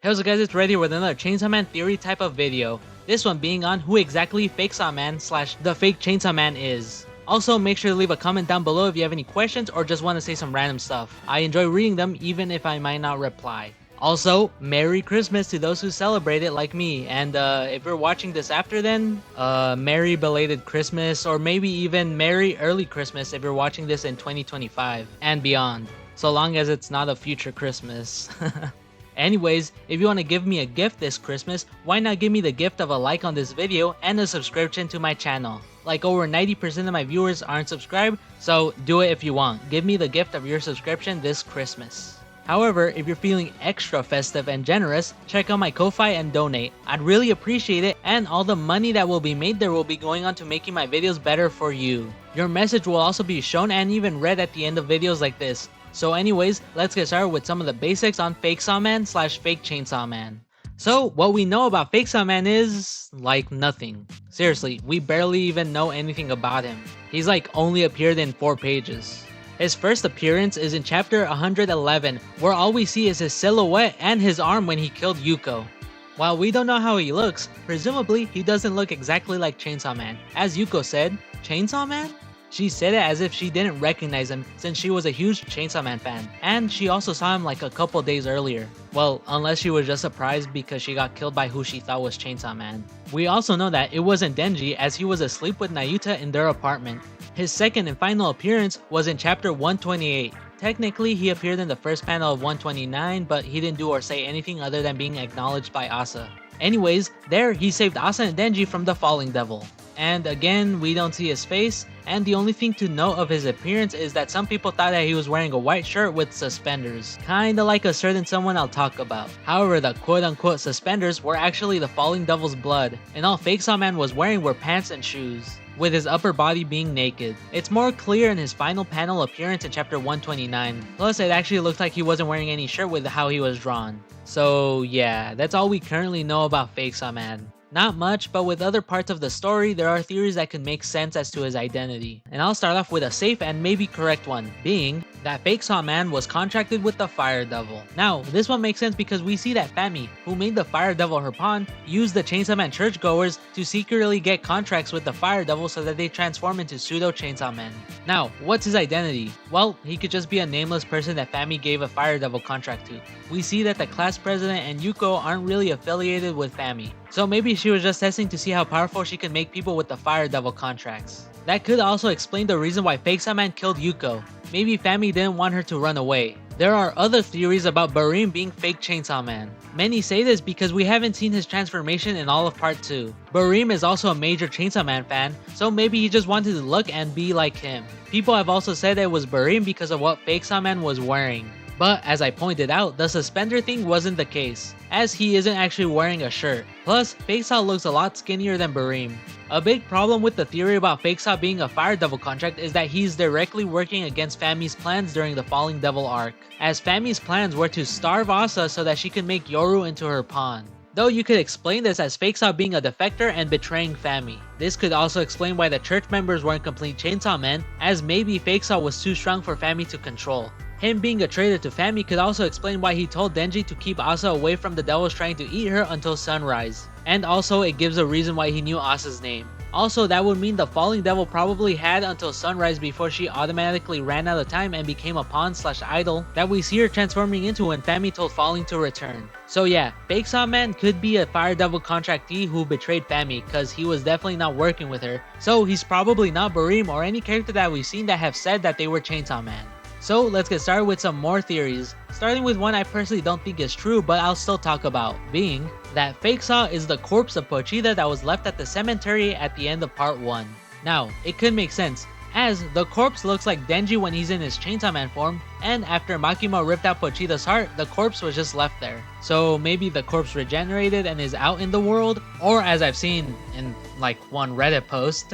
Hey, what's up guys, it's Red here with another Chainsaw Man theory type of video. This one being on who exactly Fakesaw Man / the fake Chainsaw Man is. Also, make sure to leave a comment down below if you have any questions or just want to say some random stuff. I enjoy reading them even if I might not reply. Also, Merry Christmas to those who celebrate it like me, and if you're watching this after then, Merry belated Christmas, or maybe even Merry early Christmas if you're watching this in 2025 and beyond, so long as it's not a future Christmas. Anyways, if you want to give me a gift this Christmas, why not give me the gift of a like on this video and a subscription to my channel? Like over 90% of my viewers aren't subscribed, so do it if you want. Give me the gift of your subscription this Christmas. However, if you're feeling extra festive and generous, check out my Ko-Fi and donate. I'd really appreciate it, and all the money that will be made there will be going on to making my videos better for you. Your message will also be shown and even read at the end of videos like this. So anyways, let's get started with some of the basics on Fakesaw Man / fake Chainsaw Man. So what we know about Fakesaw Man is like nothing. Seriously, we barely even know anything about him. He's like only appeared in 4 pages. His first appearance is in chapter 111, where all we see is his silhouette and his arm when he killed Yuko. While we don't know how he looks, presumably he doesn't look exactly like Chainsaw Man. As Yuko said, "Chainsaw Man?" She said it as if she didn't recognize him since she was a huge Chainsaw Man fan, and she also saw him like a couple days earlier. Well, unless she was just surprised because she got killed by who she thought was Chainsaw Man. We also know that it wasn't Denji, as he was asleep with Nayuta in their apartment. His second and final appearance was in chapter 128. Technically, he appeared in the first panel of 129, but he didn't do or say anything other than being acknowledged by Asa. Anyways, there he saved Asa and Denji from the falling devil. And again, we don't see his face, and the only thing to note of his appearance is that some people thought that he was wearing a white shirt with suspenders, kinda like a certain someone I'll talk about. However, the quote-unquote suspenders were actually the falling devil's blood, and all Fakesaw Man was wearing were pants and shoes, with his upper body being naked. It's more clear in his final panel appearance in chapter 129, plus it actually looked like he wasn't wearing any shirt with how he was drawn. So yeah, that's all we currently know about Fakesaw Man. Not much, but with other parts of the story, there are theories that could make sense as to his identity. And I'll start off with a safe and maybe correct one, being that Fakesaw Man was contracted with the Fire Devil. Now, this one makes sense because we see that Fami, who made the Fire Devil her pawn, used the Chainsaw Man churchgoers to secretly get contracts with the Fire Devil so that they transform into pseudo Chainsaw Men. Now, what's his identity? Well, he could just be a nameless person that Fami gave a Fire Devil contract to. We see that the class president and Yuko aren't really affiliated with Fami, so maybe she was just testing to see how powerful she could make people with the Fire Devil contracts. That could also explain the reason why Fakesaw Man killed Yuko. Maybe Fami didn't want her to run away. There are other theories about Barim being fake Chainsaw Man. Many say this because we haven't seen his transformation in all of part 2. Barim is also a major Chainsaw Man fan, so maybe he just wanted to look and be like him. People have also said that it was Barim because of what Fakesaw Man was wearing. But as I pointed out, the suspender thing wasn't the case, as he isn't actually wearing a shirt. Plus, Fakesaw looks a lot skinnier than Barim. A big problem with the theory about Fakesaw being a Fire Devil contract is that he's directly working against Fami's plans during the Falling Devil arc, as Fami's plans were to starve Asa so that she could make Yoru into her pawn. Though you could explain this as Fakesaw being a defector and betraying Fami. This could also explain why the church members weren't complete Chainsaw Men, as maybe Fakesaw was too strong for Fami to control. Him being a traitor to Fami could also explain why he told Denji to keep Asa away from the devils trying to eat her until sunrise. And also it gives a reason why he knew Asa's name. Also, that would mean the Falling Devil probably had until sunrise before she automatically ran out of time and became a pawn / idol that we see her transforming into when Fami told Falling to return. So yeah, Fakesaw Man could be a Fire Devil contractee who betrayed Fami, cause he was definitely not working with her. So he's probably not Barim or any character that we've seen that have said that they were Chainsaw Man. So let's get started with some more theories, starting with one I personally don't think is true but I'll still talk about, being that Fakesaw is the corpse of Pochita that was left at the cemetery at the end of part 1. Now, it could make sense, as the corpse looks like Denji when he's in his Chainsaw Man form, and after Makima ripped out Pochita's heart, the corpse was just left there. So maybe the corpse regenerated and is out in the world, or as I've seen in like one Reddit post,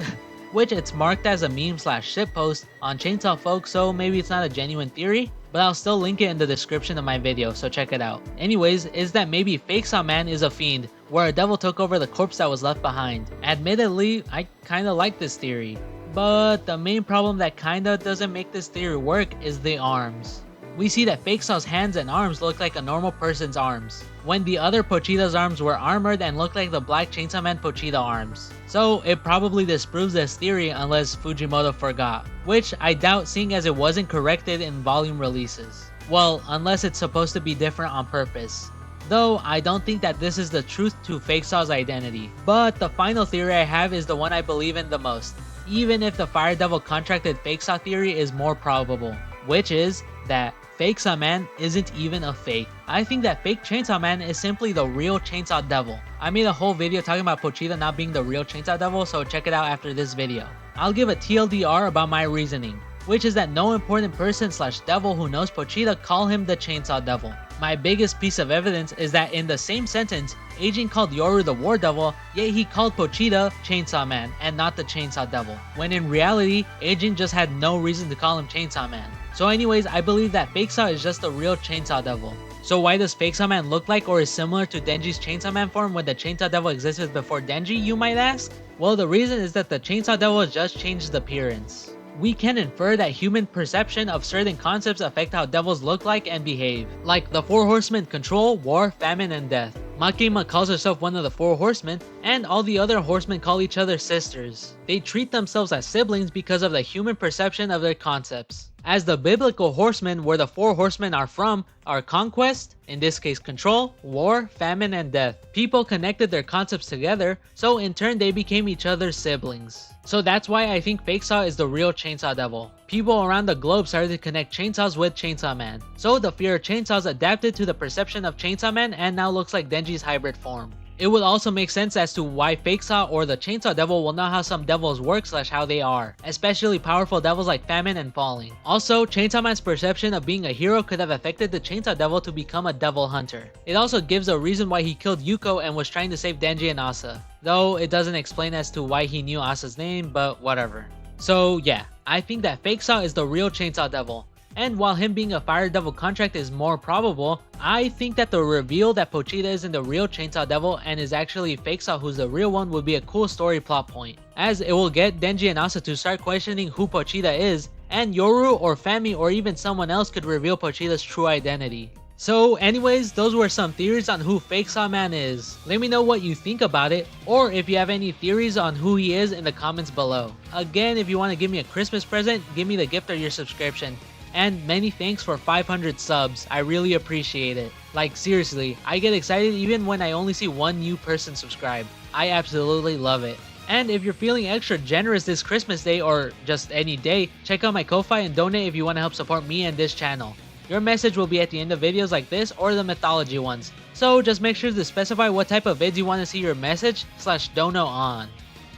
which it's marked as a meme / shitpost on Chainsaw Folk, so maybe it's not a genuine theory, but I'll still link it in the description of my video, so check it out. Anyways, is that maybe Fakesaw Man is a fiend, where a devil took over the corpse that was left behind. Admittedly, I kinda like this theory, but the main problem that kinda doesn't make this theory work is the arms. we see that Fakesaw's hands and arms look like a normal person's arms, when the other Pochita's arms were armored and looked like the Black Chainsaw Man Pochita arms. So it probably disproves this theory unless Fujimoto forgot, which I doubt seeing as it wasn't corrected in volume releases. Well, unless it's supposed to be different on purpose. Though I don't think that this is the truth to Fakesaw's identity. But the final theory I have is the one I believe in the most, even if the Fire Devil contracted Fakesaw theory is more probable, which is that Fakesaw Man isn't even a fake. I think that fake Chainsaw Man is simply the real Chainsaw Devil. I made a whole video talking about Pochita not being the real Chainsaw Devil, so check it out after this video. I'll give a TLDR about my reasoning, which is that no important person / devil who knows Pochita call him the Chainsaw Devil. My biggest piece of evidence is that in the same sentence, Agent called Yoru the War Devil, yet he called Pochita Chainsaw Man and not the Chainsaw Devil, when in reality, Agent just had no reason to call him Chainsaw Man. So anyways, I believe that Fakesaw is just the real Chainsaw Devil. So why does Fakesaw Man look like or is similar to Denji's Chainsaw Man form when the Chainsaw Devil existed before Denji, you might ask? Well, the reason is that the Chainsaw Devil just changed appearance. We can infer that human perception of certain concepts affect how devils look like and behave. Like the 4 horsemen: control, war, famine, and death. Makima calls herself one of the 4 horsemen, and all the other horsemen call each other sisters. They treat themselves as siblings because of the human perception of their concepts. As the biblical horsemen, where the 4 horsemen are from, are conquest, in this case control, war, famine, and death. People connected their concepts together, so in turn they became each other's siblings. So that's why I think Fakesaw is the real Chainsaw Devil. People around the globe started to connect chainsaws with Chainsaw Man. So the fear of chainsaws adapted to the perception of Chainsaw Man and now looks like Denji's hybrid form. It would also make sense as to why Fakesaw or the Chainsaw Devil will know how some devils work / how they are, especially powerful devils like Famine and Falling. Also, Chainsaw Man's perception of being a hero could have affected the Chainsaw Devil to become a devil hunter. It also gives a reason why he killed Yuko and was trying to save Denji and Asa, though it doesn't explain as to why he knew Asa's name, but whatever. So yeah, I think that Fakesaw is the real Chainsaw Devil. And while him being a Fire Devil contract is more probable, I think that the reveal that Pochita isn't the real Chainsaw Devil and is actually Fakesaw who's the real one would be a cool story plot point, as it will get Denji and Asa to start questioning who Pochita is, and Yoru or Fami or even someone else could reveal Pochita's true identity. So anyways, those were some theories on who Fakesaw Man is. Let me know what you think about it, or if you have any theories on who he is in the comments below. Again, if you want to give me a Christmas present, give me the gift of your subscription. And many thanks for 500 subs, I really appreciate it. Like seriously, I get excited even when I only see one new person subscribe. I absolutely love it. And if you're feeling extra generous this Christmas day or just any day, check out my Ko-Fi and donate if you want to help support me and this channel. Your message will be at the end of videos like this or the mythology ones. So just make sure to specify what type of vids you want to see your message / dono on.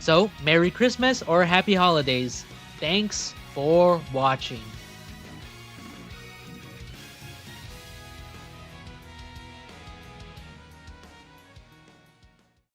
So Merry Christmas or Happy Holidays. Thanks for watching.